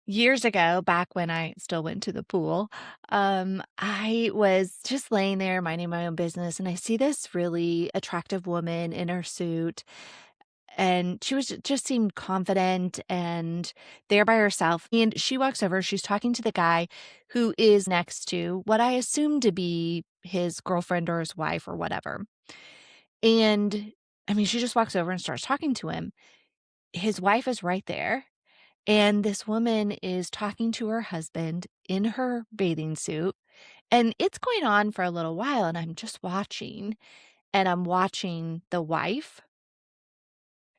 Years ago, back when I still went to the pool, I was just laying there minding my own business, and I see this really attractive woman in her suit, and she was just seemed confident and there by herself. And she walks over, she's talking to the guy who is next to what I assume to be his girlfriend or his wife or whatever. And I mean, she just walks over and starts talking to him. His wife is right there. And this woman is talking to her husband in her bathing suit. And it's going on for a little while. And I'm just watching. And I'm watching the wife.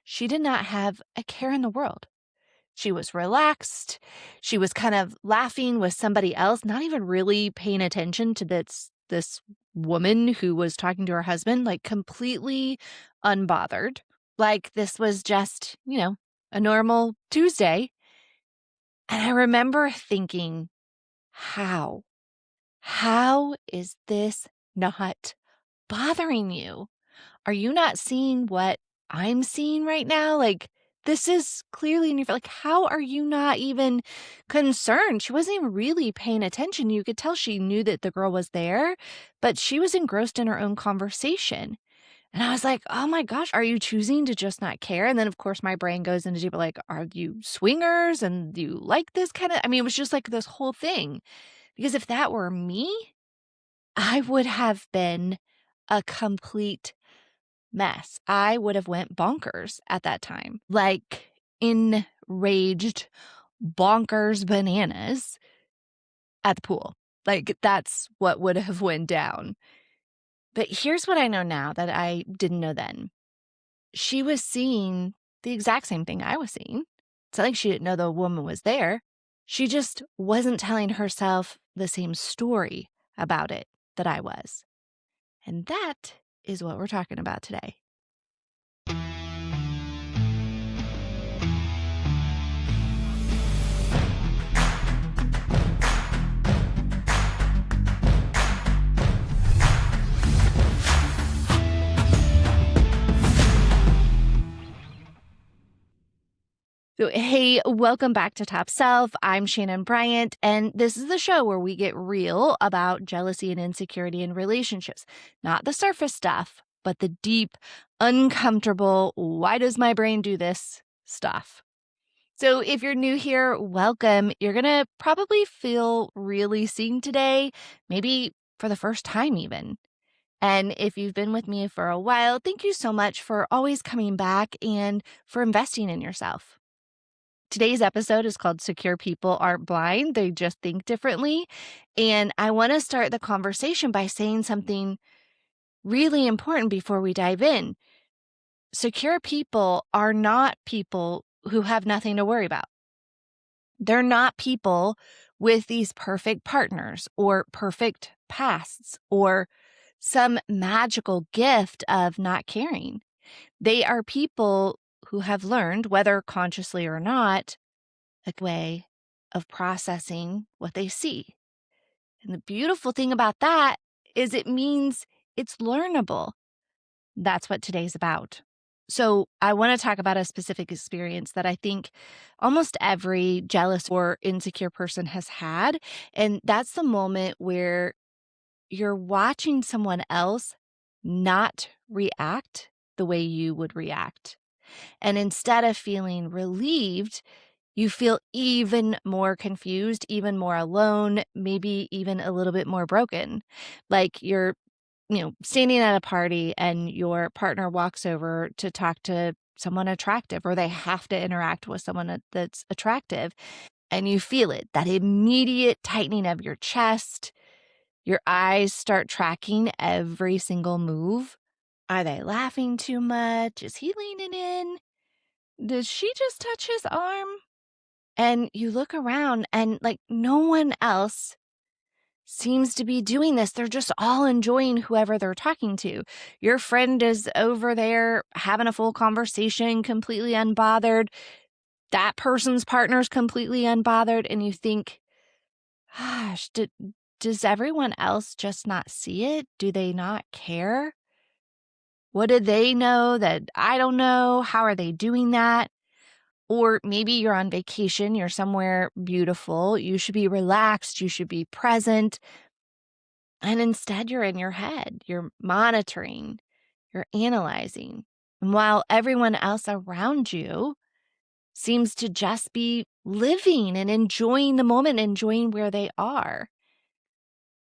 She did not have a care in the world. She was relaxed. She was kind of laughing with somebody else, not even really paying attention to this woman who was talking to her husband, like completely unbothered. Like this was just, a normal Tuesday. And I remember thinking, how? How is this not bothering you? Are you not seeing what I'm seeing right now? Like, this is clearly in your, like, how are you not even concerned? She wasn't even really paying attention. You could tell she knew that the girl was there, but she was engrossed in her own conversation. And I was like, oh my gosh, are you choosing to just not care? And then, of course, my brain goes into deep, like, are you swingers and do you like this kind of? I mean, it was just like this whole thing. Because if that were me, I would have been a complete mess. I would have went bonkers at that time, like enraged, bonkers bananas at the pool. Like that's what would have went down. But here's what I know now that I didn't know then. She was seeing the exact same thing I was seeing. It's not like she didn't know the woman was there. She just wasn't telling herself the same story about it that I was. And that is what we're talking about today. So, hey, welcome back to Top Self. I'm Shanenn Bryant, and this is the show where we get real about jealousy and insecurity in relationships. Not the surface stuff, but the deep, uncomfortable, why does my brain do this stuff? So, if you're new here, welcome. You're going to probably feel really seen today, maybe for the first time, even. And if you've been with me for a while, thank you so much for always coming back and for investing in yourself. Today's episode is called Secure People Aren't Blind, They Just Think Differently. And I want to start the conversation by saying something really important before we dive in. Secure people are not people who have nothing to worry about. They're not people with these perfect partners or perfect pasts or some magical gift of not caring. They are people who have learned, whether consciously or not, a way of processing what they see. And the beautiful thing about that is it means it's learnable. That's what today's about. So I want to talk about a specific experience that I think almost every jealous or insecure person has had. And that's the moment where you're watching someone else not react the way you would react. And instead of feeling relieved, you feel even more confused, even more alone, maybe even a little bit more broken. Like you're, standing at a party and your partner walks over to talk to someone attractive, or they have to interact with someone that's attractive. And you feel it, that immediate tightening of your chest. Your eyes start tracking every single move. Are they laughing too much? Is he leaning in? Did she just touch his arm? And you look around and like no one else seems to be doing this. They're just all enjoying whoever they're talking to. Your friend is over there having a full conversation, completely unbothered. That person's partner's completely unbothered. And you think, gosh, does everyone else just not see it? Do they not care? What do they know that I don't know? How are they doing that? Or maybe you're on vacation, you're somewhere beautiful, you should be relaxed, you should be present. And instead, you're in your head, you're monitoring, you're analyzing. And while everyone else around you seems to just be living and enjoying the moment, enjoying where they are.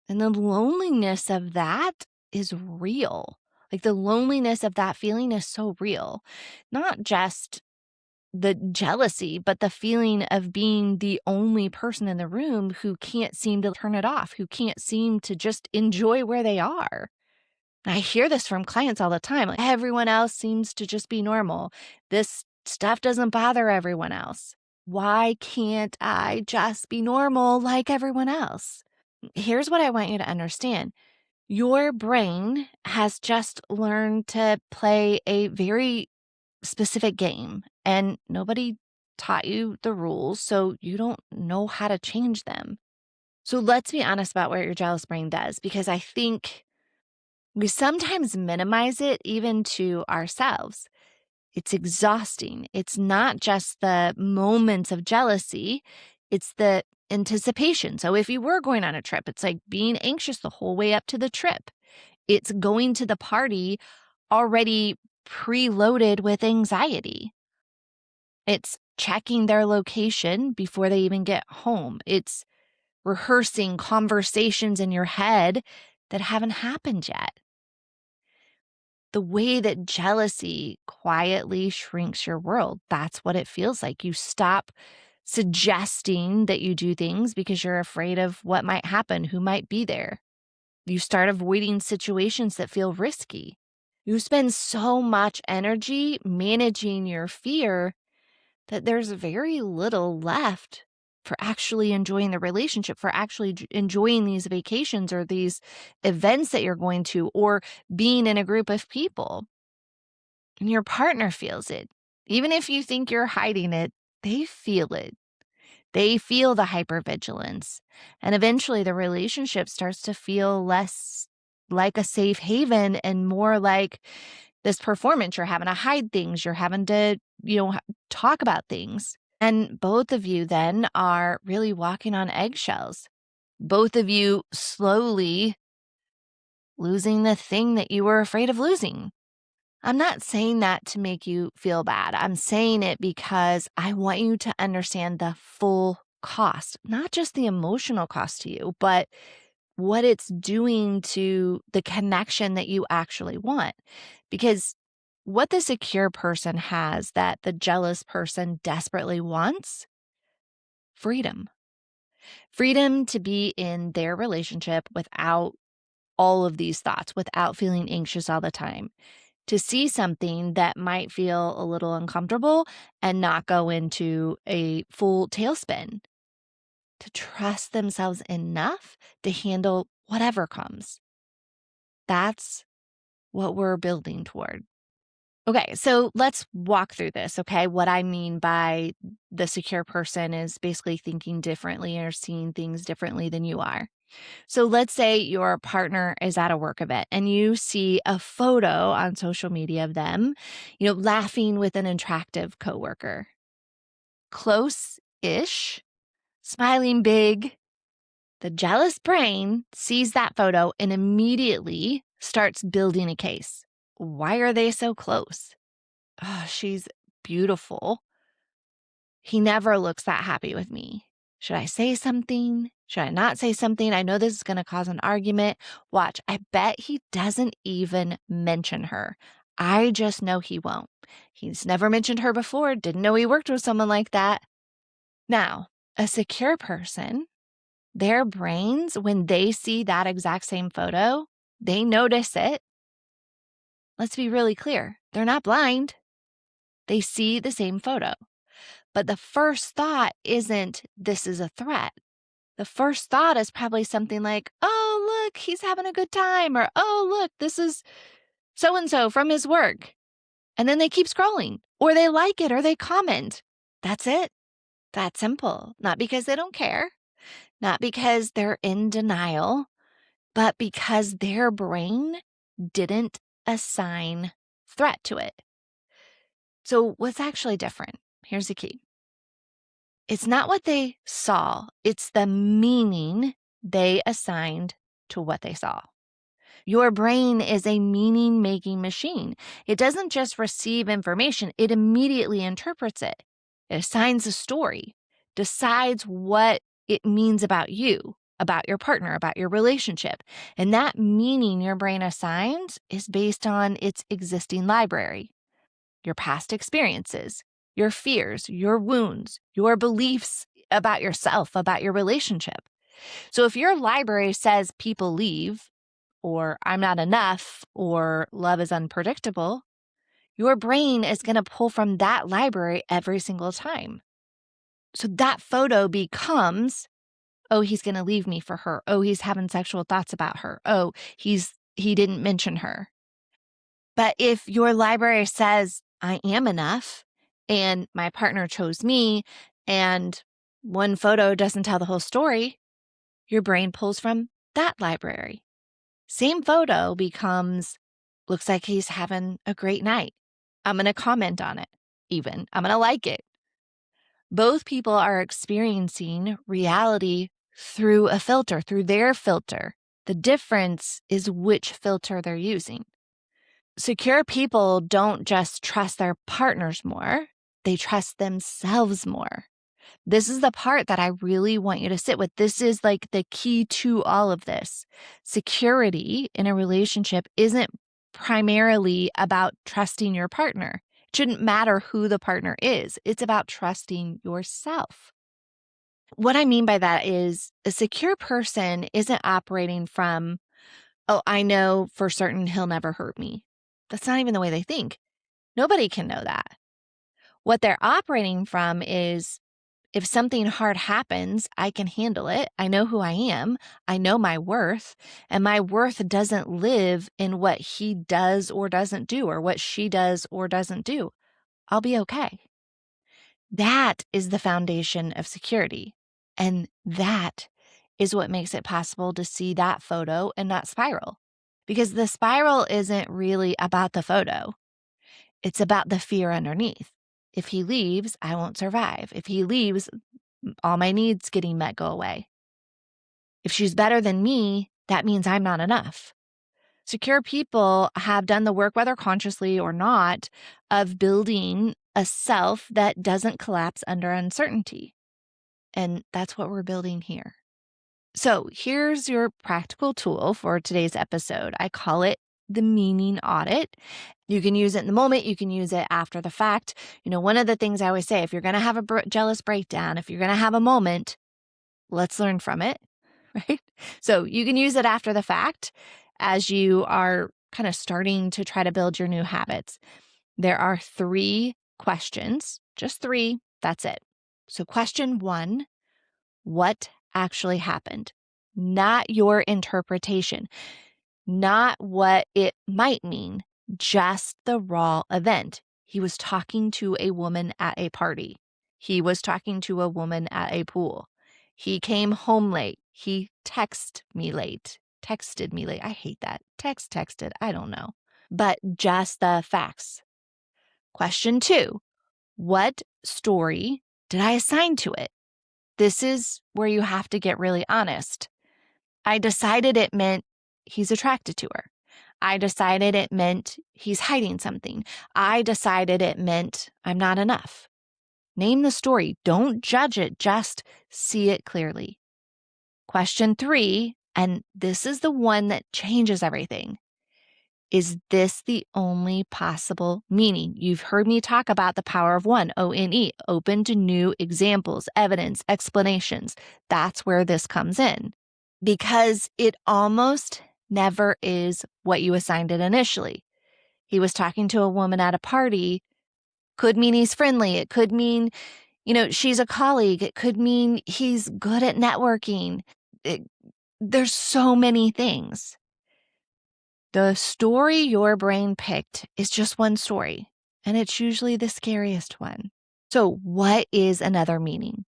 And the loneliness of that is real. Like the loneliness of that feeling is so real. Not just the jealousy, but the feeling of being the only person in the room who can't seem to turn it off, who can't seem to just enjoy where they are. I hear this from clients all the time. Like, everyone else seems to just be normal. This stuff doesn't bother everyone else. Why can't I just be normal like everyone else? Here's what I want you to understand. Your brain has just learned to play a very specific game, and nobody taught you the rules, so you don't know how to change them. So let's be honest about what your jealous brain does, because I think we sometimes minimize it even to ourselves. It's exhausting. It's not just the moments of jealousy, it's the anticipation. So if you were going on a trip, it's like being anxious the whole way up to the trip. It's going to the party already preloaded with anxiety. It's checking their location before they even get home. It's rehearsing conversations in your head that haven't happened yet. The way that jealousy quietly shrinks your world, that's what it feels like. You stop suggesting that you do things because you're afraid of what might happen, who might be there. You start avoiding situations that feel risky. You spend so much energy managing your fear that there's very little left for actually enjoying the relationship, for actually enjoying these vacations or these events that you're going to, or being in a group of people. And your partner feels it. Even if you think you're hiding it, they feel it. They feel the hypervigilance. And eventually the relationship starts to feel less like a safe haven and more like this performance. You're having to hide things. You're having to, talk about things. And both of you then are really walking on eggshells. Both of you slowly losing the thing that you were afraid of losing. I'm not saying that to make you feel bad. I'm saying it because I want you to understand the full cost, not just the emotional cost to you, but what it's doing to the connection that you actually want. Because what the secure person has that the jealous person desperately wants, freedom. Freedom to be in their relationship without all of these thoughts, without feeling anxious all the time. To see something that might feel a little uncomfortable and not go into a full tailspin. To trust themselves enough to handle whatever comes. That's what we're building toward. Okay, so let's walk through this, okay? What I mean by the secure person is basically thinking differently or seeing things differently than you are. So let's say your partner is at a work event and you see a photo on social media of them, laughing with an attractive coworker. Close-ish, smiling big. The jealous brain sees that photo and immediately starts building a case. Why are they so close? Oh, she's beautiful. He never looks that happy with me. Should I say something? Should I not say something? I know this is going to cause an argument. Watch, I bet he doesn't even mention her. I just know he won't. He's never mentioned her before, didn't know he worked with someone like that. Now, a secure person, their brains, when they see that exact same photo, they notice it. Let's be really clear. They're not blind. They see the same photo. But the first thought isn't, this is a threat. The first thought is probably something like, oh, look, he's having a good time. Or, oh, look, this is so-and-so from his work. And then they keep scrolling, or they like it, or they comment. That's it. That's simple. Not because they don't care, not because they're in denial, but because their brain didn't assign threat to it. So what's actually different? Here's the key. It's not what they saw, it's the meaning they assigned to what they saw. Your brain is a meaning-making machine. It doesn't just receive information, it immediately interprets it. It assigns a story, decides what it means about you, about your partner, about your relationship. And that meaning your brain assigns is based on its existing library, your past experiences, your fears, your wounds, your beliefs about yourself, about your relationship. So if your library says people leave, or I'm not enough, or love is unpredictable, your brain is going to pull from that library every single time. So that photo becomes, oh, he's going to leave me for her. Oh, he's having sexual thoughts about her. Oh, he didn't mention her. But if your library says, I am enough, and my partner chose me, and one photo doesn't tell the whole story, your brain pulls from that library. Same photo becomes, looks like he's having a great night. I'm going to comment on it, even. I'm going to like it. Both people are experiencing reality through a filter, through their filter. The difference is which filter they're using. Secure people don't just trust their partners more, they trust themselves more. This is the part that I really want you to sit with. This is like the key to all of this. Security in a relationship isn't primarily about trusting your partner. It shouldn't matter who the partner is. It's about trusting yourself. What I mean by that is a secure person isn't operating from, oh, I know for certain he'll never hurt me. That's not even the way they think. Nobody can know that. What they're operating from is, if something hard happens, I can handle it. I know who I am. I know my worth. And my worth doesn't live in what he does or doesn't do, or what she does or doesn't do. I'll be okay. That is the foundation of security. And that is what makes it possible to see that photo and not spiral. Because the spiral isn't really about the photo. It's about the fear underneath. If he leaves, I won't survive. If he leaves, all my needs getting met go away. If she's better than me, that means I'm not enough. Secure people have done the work, whether consciously or not, of building a self that doesn't collapse under uncertainty. And that's what we're building here. So here's your practical tool for today's episode. I call it the Meaning Audit. You can use it in the moment. You can use it after the fact. One of the things I always say, if you're going to have a jealous breakdown, if you're going to have a moment, let's learn from it, right? So you can use it after the fact as you are kind of starting to try to build your new habits. There are 3 questions, just 3. That's it. So question 1, what actually happened? Not your interpretation, not what it might mean, just the raw event. He was talking to a woman at a party. He was talking to a woman at a pool. He came home late. He texted me late. I hate that. Texted. I don't know. But just the facts. Question 2, what story did I assign to it? This is where you have to get really honest. I decided it meant he's attracted to her. I decided it meant he's hiding something. I decided it meant I'm not enough. Name the story. Don't judge it. Just see it clearly. Question 3, and this is the one that changes everything. Is this the only possible meaning? You've heard me talk about the power of one, O-N-E, open to new examples, evidence, explanations. That's where this comes in. Because it almost never is what you assigned it initially. He was talking to a woman at a party. Could mean he's friendly. It could mean, she's a colleague. It could mean he's good at networking. There's so many things. The story your brain picked is just one story, and it's usually the scariest one. So what is another meaning?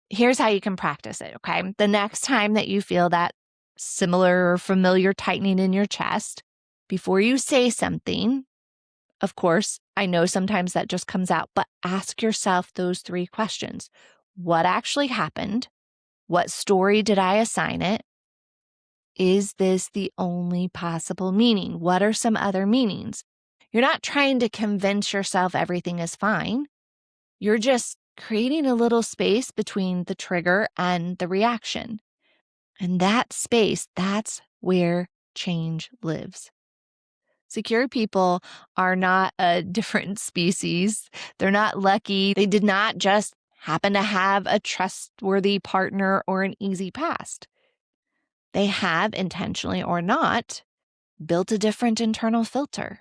Here's how you can practice it, okay? The next time that you feel that similar or familiar tightening in your chest, before you say something, of course, I know sometimes that just comes out, but ask yourself those 3 questions. What actually happened? What story did I assign it? Is this the only possible meaning? What are some other meanings? You're not trying to convince yourself everything is fine. You're just creating a little space between the trigger and the reaction. And that space, that's where change lives. Secure people are not a different species. They're not lucky. They did not just happen to have a trustworthy partner or an easy past. They have, intentionally or not, built a different internal filter,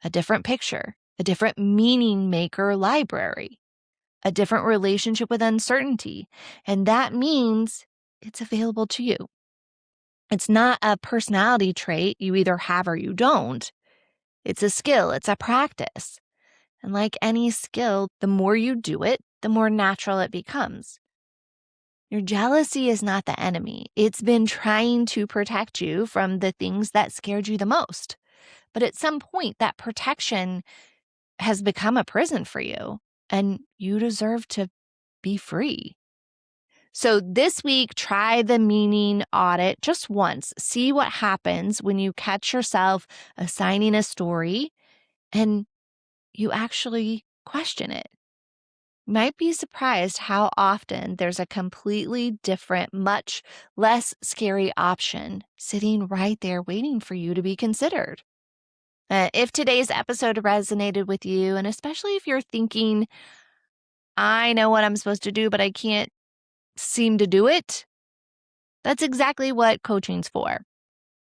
a different picture, a different meaning maker library, a different relationship with uncertainty. And that means it's available to you. It's not a personality trait you either have or you don't. It's a skill, it's a practice. And like any skill, the more you do it, the more natural it becomes. Your jealousy is not the enemy. It's been trying to protect you from the things that scared you the most. But at some point, that protection has become a prison for you, and you deserve to be free. So this week, try the meaning audit just once. See what happens when you catch yourself assigning a story and you actually question it. You might be surprised how often there's a completely different, much less scary option sitting right there waiting for you to be considered. If today's episode resonated with you, and especially if you're thinking, I know what I'm supposed to do, but I can't seem to do it, that's exactly what coaching's for.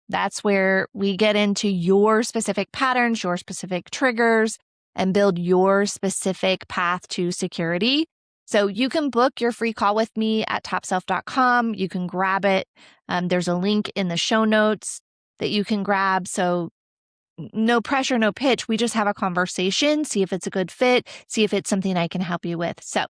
That's where we get into your specific patterns, your specific triggers, and build your specific path to security. So you can book your free call with me at topself.com. You can grab it. There's a link in the show notes that you can grab. So no pressure, no pitch. We just have a conversation, see if it's a good fit, see if it's something I can help you with. So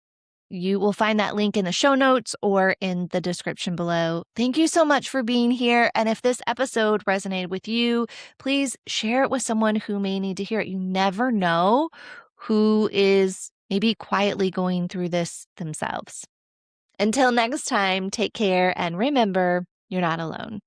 you will find that link in the show notes or in the description below. Thank you so much for being here. And if this episode resonated with you, please share it with someone who may need to hear it. You never know who is maybe quietly going through this themselves. Until next time, take care and remember, you're not alone.